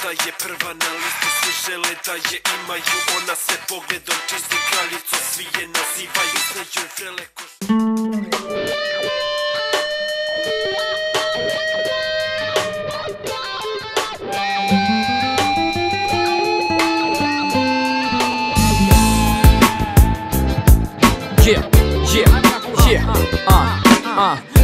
da je prva na listu, svi žele da je imaju. Ona se pogledom čisti kraljicu, svi je nazivaju, znaju vrele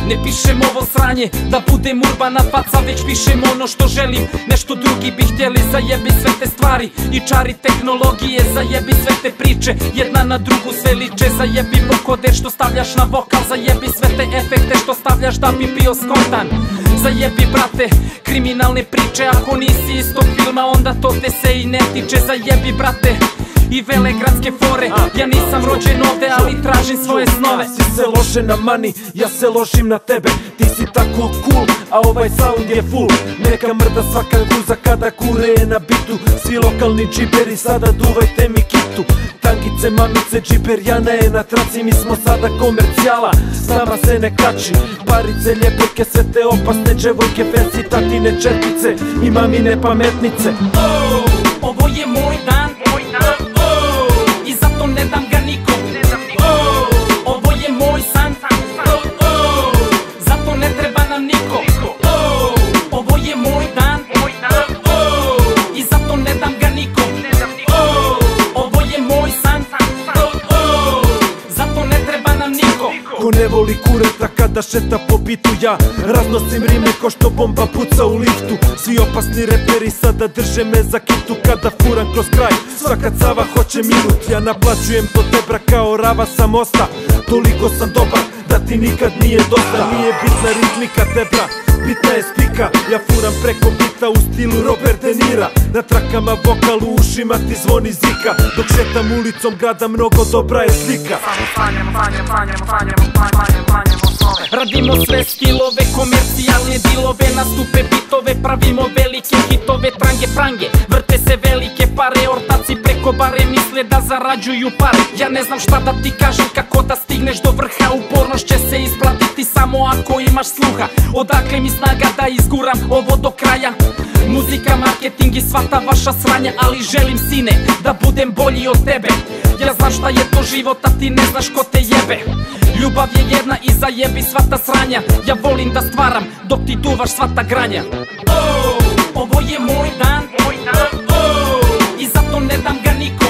Ne pišem ovo sranje da budem urbana faca, već pišem ono što želim. Nešto drugi bi htjeli, zajebi sve te stvari i čari tehnologije, zajebi sve te priče, jedna na drugu sve liče. Zajebi vokode što stavljaš na vokal, zajebi sve te efekte što stavljaš da bi bio skontan. Zajebi brate, kriminalne priče, ako nisi iz tog filma onda to te se i ne tiče. Zajebi brate i velegradske fore, ja nisam rođen ovde, ali tražim svoje snove. Si se lože na mani, ja se ložim na tebe. Ti si tako cool, a ovaj sound je full. Neka mrda svaka guza kada kure je na bitu. Svi lokalni džiberi sada duvajte mi kitu. Tangice, mamice, džiberjana je na traci. Mi smo sada komercijala, s nama se ne kači. Parice, ljepojke, sve te opasne dževojke, fancy tatine čerpice i mamine pametnice. Ovo je moj dan, i zato ne dam ga nikom. Ovo je moj san, zato ne treba nam niko. Ovo je moj dan, i zato ne dam ga nikom. Ovo je moj san, zato ne treba nam niko. Ko ne voli kureta kada šeta po bitu, ja raznosim rime ko što bomba puca u liftu. Svi opasni reperi sada drže me za kitu kada furam kroz kraj. Svaka cava hoće minut, ja naplaćujem do tebra kao rava sa mosta. Toliko sam dobar da ti nikad nije dosta. Nije bitna ritmika tebra, bitna je spika. Ja furam preko bita u stilu Robert De Nira. Na trakama vokal u ušima ti zvoni zika. Dok šetam ulicom grada mnogo dobra je slika. Radimo sve stilove, komercijalne dilove, nastupe bitove, pravimo velike hitove, trange prange, vrte se velike pare, ortaci preko bare misle da zarađuju pare. Ja ne znam šta da ti kažem, kako da stigneš do vrha, upornost će se isplatiti samo ako imaš sluha. Odakle mi snaga da izguram ovo do kraja? Muzika, marketing i sva ta vaša sranja, ali želim sine da budem bolji od tebe. Ja znam šta je to život, a ti ne znaš ko te jebe. Ljubav je jedna i zajebi sva ta sranja. Ja volim da stvaram dok ti duvaš sva ta granja. Ovo je moj dan, i zato ne dam ga niko.